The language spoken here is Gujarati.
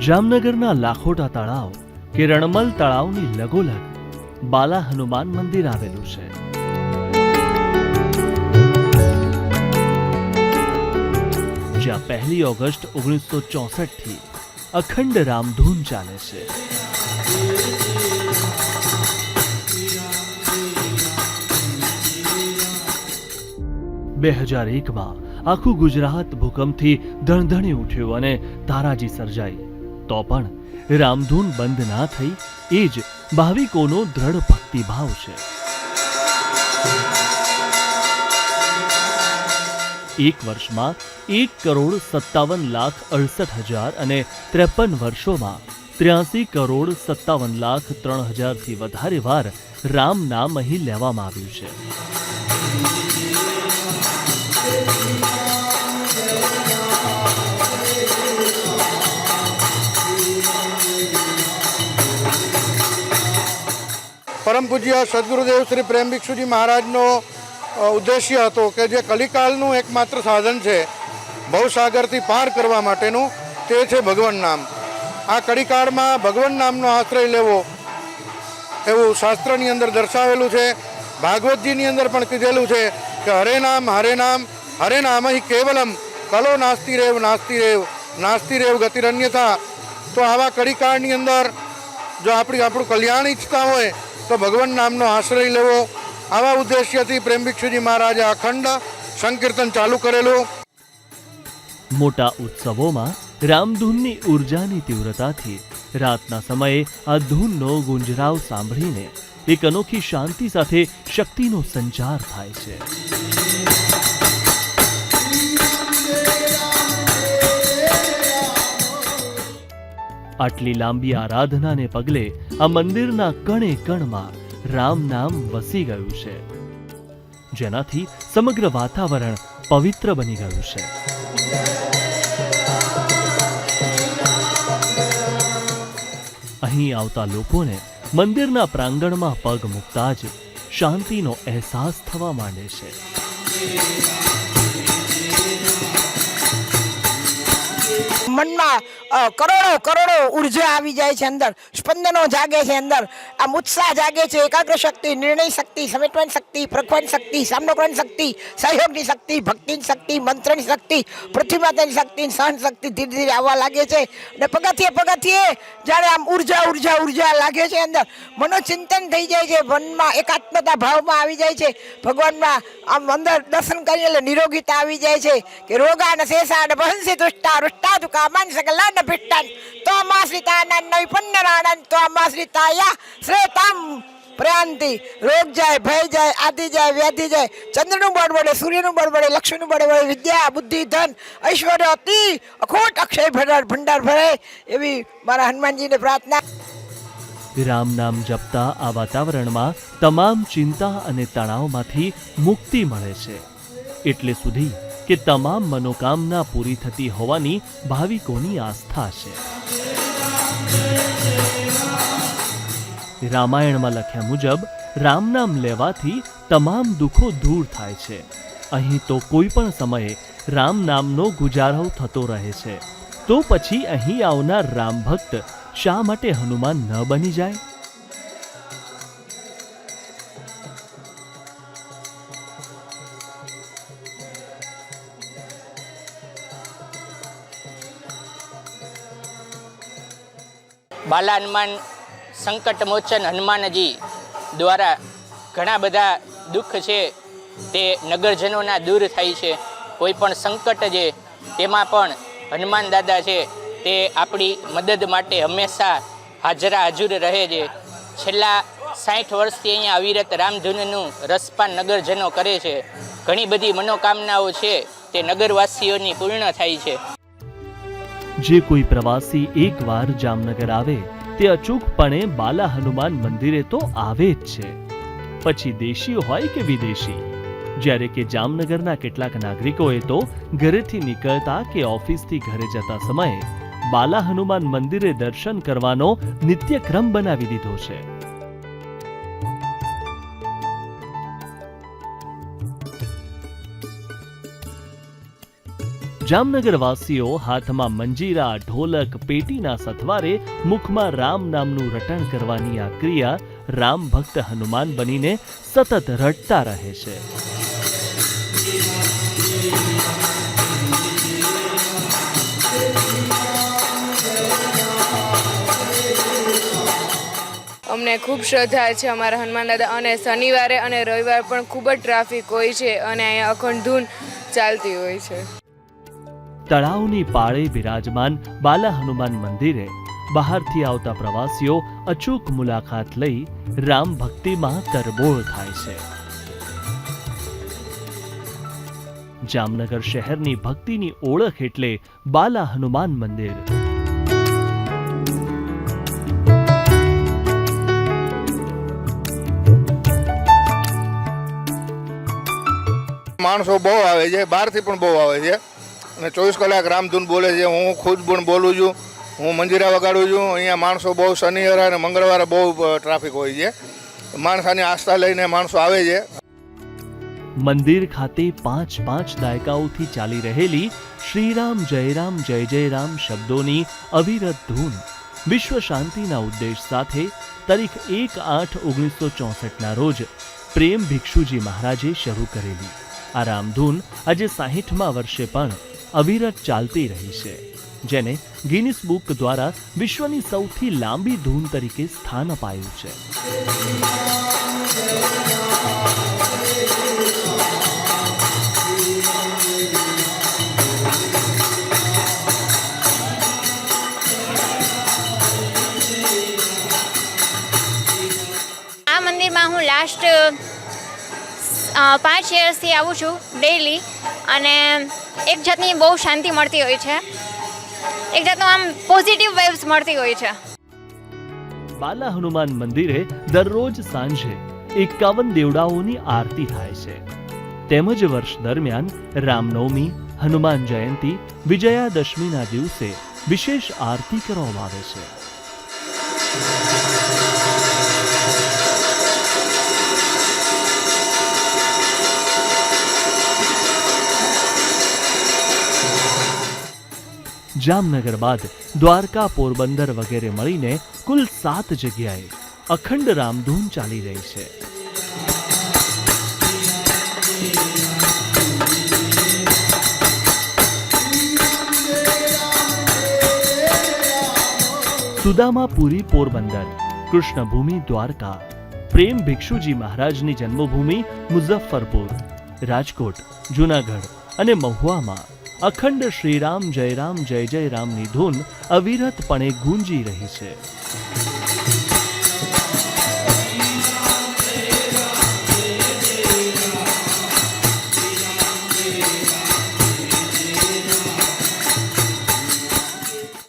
જામનગરના લાખોટા તળાવ કે રણમલ તળાવની લગોલગ બાલા હનુમાન મંદિર આવેલું છે. જ્યાં 1 ઓગસ્ટ 1964 થી અખંડ રામધૂન ચાલે છે. માં આખું ગુજરાત ભૂકંપથી ધણધણી ઉઠ્યું અને તારાજી સર્જાઈ, તો પણ રામધૂન બંધ ના થઈ એ જ ભાવિકોનો દ્રઢ ભક્તિભાવ છે. એક વર્ષમાં 1,57,68,000 અને 53 વર્ષોમાં 83,57,03,000 થી વધારે વાર રામ નામ અહીં લેવામાં આવ્યું છે. પરમ પૂજ્ય સદગુરુદેવ શ્રી પ્રેમ ભિક્ષુજી મહારાજનો ઉદ્દેશ્ય હતો કે જે કલિકાલનું એકમાત્ર સાધન છે ભવસાગરથી પાર કરવા માટેનું, તે છે ભગવાન નામ. આ કલિકાળમાં ભગવાન નામનો આશ્રય લેવો એવું શાસ્ત્રની અંદર દર્શાવેલું છે. ભાગવતજીની અંદર પણ કીધેલું છે કે હરે નામ હરે નામ હિ કેવલમ કલો નાસ્તિ રેવ નાસ્તિ રેવ ગતિરન્યથા. તો આવા કલિકાળની અંદર જો આપણું કલ્યાણ ઈચ્છતા હોય તો ભગવાન નામનો આશ્રય લેવો. આવા ઉદ્દેશ્યથી પ્રેમ ભિક્ષુજી મહારાજે અખંડ સંકીર્તન ચાલુ કરેલું. મોટા ઉત્સવોમાં રામધૂનની ઉર્જાની તીવ્રતાથી રાતના સમયે આ ધૂનનો ગુંજરાવ સાંભળીને એક અનોખી શાંતિ સાથે શક્તિનો સંચાર થાય છે. આટલી લાંબી આરાધનાને પગલે આ મંદિરના કણે કણમાં રામ નામ વસી ગયું છે, જેનાથી સમગ્ર વાતાવરણ પવિત્ર બની ગયું છે. અહીં આવતા લોકોને મંદિરના પ્રાંગણમાં પગ મૂકતા જ શાંતિનો અહેસાસ થવા માંડે છે. મનમાં કરોડો ઉર્જા આવી જાય છે, અંદર સ્પંદનો જાગે છે, અંદર આમ ઉત્સાહ જાગે છે. એકાગ્ર શક્તિ, નિર્ણય શક્તિ, સમેટવાની શક્તિ, પ્રખવાની શક્તિ, સામનો કરવાની શક્તિ, સહયોગની શક્તિ, ભક્તિની શક્તિ, મંત્રની શક્તિ, પૃથ્વી માતાની શક્તિ, સહન શક્તિ ધીરે ધીરે આવવા લાગે છે. અને પગથિયે જ્યારે આમ ઉર્જા લાગે છે, અંદર મનોચિંતન થઈ જાય છે, મનમાં એકાત્મતા ભાવમાં આવી જાય છે. ભગવાનમાં આમ અંદર દર્શન કરીએ એટલે નિરોગીતા આવી જાય છે કે રોગા ને શેષા ને બહંસી દુષ્ટા રુષ્ટા દુકા માનસક લાડ ભિટ્ટાન તો આમાશ્રિતાનંદ નૈપુણ્યનાનંદ તો આમાશ્રિતાયા શ્રેતમ પ્રયાંતિ. રોગ જાય, ભય જાય, આદિ જાય, વ્યાધિ જાય, ચંદ્રનું બળ વડે, સૂર્યનું બળ વડે, લક્ષ્મીનું બળ વડે વિદ્યા, બુદ્ધિ, ધન, ઐશ્વર્ય અતિ અખોટ અક્ષય ભંડાર ભરે એવી મારા હનુમાનજીને પ્રાર્થના. રામ નામ જપતા આ વાતાવરણમાં તમામ ચિંતા અને તણાવમાંથી મુક્તિ મળે છે, એટલે સુધી કે તમામ મનોકામના પૂરી થતી હોવાની ભાવિકોની આસ્થા છે. રામાયણમાં લખ્યા મુજબ રામ નામ લેવાથી તમામ દુઃખો દૂર થાય છે. અહીં તો કોઈ પણ સમયે રામ નામનો ગુજારો થતો રહે છે. તો પછી અહીં આવનાર રામ ભક્ત શા માટે હનુમાન ન બની જાય? બાલા હનુમાન સંકટ મોચન હનુમાનજી દ્વારા ઘણા બધા દુઃખ છે તે નગરજનોના દૂર થાય છે. કોઈ પણ સંકટ છે તેમાં પણ હનુમાન દાદા છે તે આપણી મદદ માટે હંમેશા હાજર રહે છે. છેલ્લા 60 વર્ષથી અહીંયા અવિરત રામધૂનનું રસપાન નગરજનો કરે છે. ઘણી બધી મનોકામનાઓ છે તે નગરવાસીઓની પૂર્ણ થાય છે. જે કોઈ પ્રવાસી એકવાર જામનગર આવે તે અચૂકપણે બાલા હનુમાન મંદિરે તો આવે જ છે, પછી દેશી હોય કે વિદેશી. જ્યારે કે જામનગરના કેટલાક નાગરિકોએ તો ઘરેથી નીકળતા કે ઓફિસથી ઘરે જતા સમયે બાલા હનુમાન મંદિરે દર્શન કરવાનો નિત્યક્રમ બનાવી દીધો છે. જામનગર વાસીઓ હાથમાં મંજીરા, ઢોલક, પેટીના સથવારે મુખમાં રામ નામનું રટણ કરવાની આ ક્રિયા રામ ભક્ત હનુમાન બનીને સતત રટતા રહે છે. અમને ખૂબ શ્રદ્ધા છે અમારા હનુમાન દાદા, અને શનિવારે અને રવિવારે પણ ખૂબ જ ટ્રાફિક હોય છે અને અહીંયા અખંડ ધૂન ચાલતી હોય છે. તળાવની પાળે બિરાજમાન બાલા હનુમાન મંદિરે બહારથી આવતા પ્રવાસીઓ અચૂક મુલાકાત લઈ રામ ભક્તિમાં તરબોળ થાય છે. જામનગર શહેરની ભક્તિની ઓળખ એટલે બાલા હનુમાન મંદિર. માણસો બહુ આવે છે, બહારથી પણ બહુ આવે છે અને 24 કલાક રામધૂન બોલે છે. હું ખુદ પણ બોલું છું, હું મંજીરા વગાડું છું. અહીંયા માણસો બહુ શનિવારે અને મંગળવારે બહુ ટ્રાફિક હોય છે. માણસાની આસ્થા લઈને માણસો આવે છે. મંદિર ખાતે 5 દાયકાઓથી ચાલી રહેલી શ્રીરામ જય જય રામ શબ્દોની અવિરત ધૂન વિશ્વ શાંતિના ઉદ્દેશ સાથે તારીખ 1/8/1964ના રોજ પ્રેમ ભિક્ષુજી મહારાજે શરૂ કરેલી આ રામધૂન આજે 60મા વર્ષે પણ અવિરત ચાલતી રહી છે, જેને ગિનિસ બુક દ્વારા વિશ્વની સૌથી લાંબી ધૂન તરીકે સ્થાન અપાયું છે. આ મંદિરમાં હું લાસ્ટ 5 યર્સથી આવું છું ડેઈલી, અને એક જાતની બહુ શાંતિ મળતી હોય છે, એક જાતનું આમ પોઝિટિવ વાઇબ્સ મળતી હોય છે. બાલા હનુમાન મંદિરે દરરોજ સાંજે 51 દેવડાઓની આરતી થાય છે. તેમજ વર્ષ દરમિયાન રામનવમી, હનુમાન જયંતી, વિજયાદશમીના દિવસે વિશેષ આરતી કરવામાં આવે છે. જામનગર બાદ દ્વારકા, પોરબંદર વગેરે મળીને કુલ 7 જગ્યાએ અખંડ રામધૂન ચાલી રહી છે. સુદામાપુરી પોરબંદર, કૃષ્ણભૂમિ દ્વારકા, પ્રેમ ભિક્ષુજી મહારાજની જન્મભૂમિ મુઝફ્ફરપુર, રાજકોટ, જૂનાગઢ અને મહુવામાં અખંડ શ્રીરામ જય જય રામની ધૂન અવિરતપણે ગૂંજી રહી છે.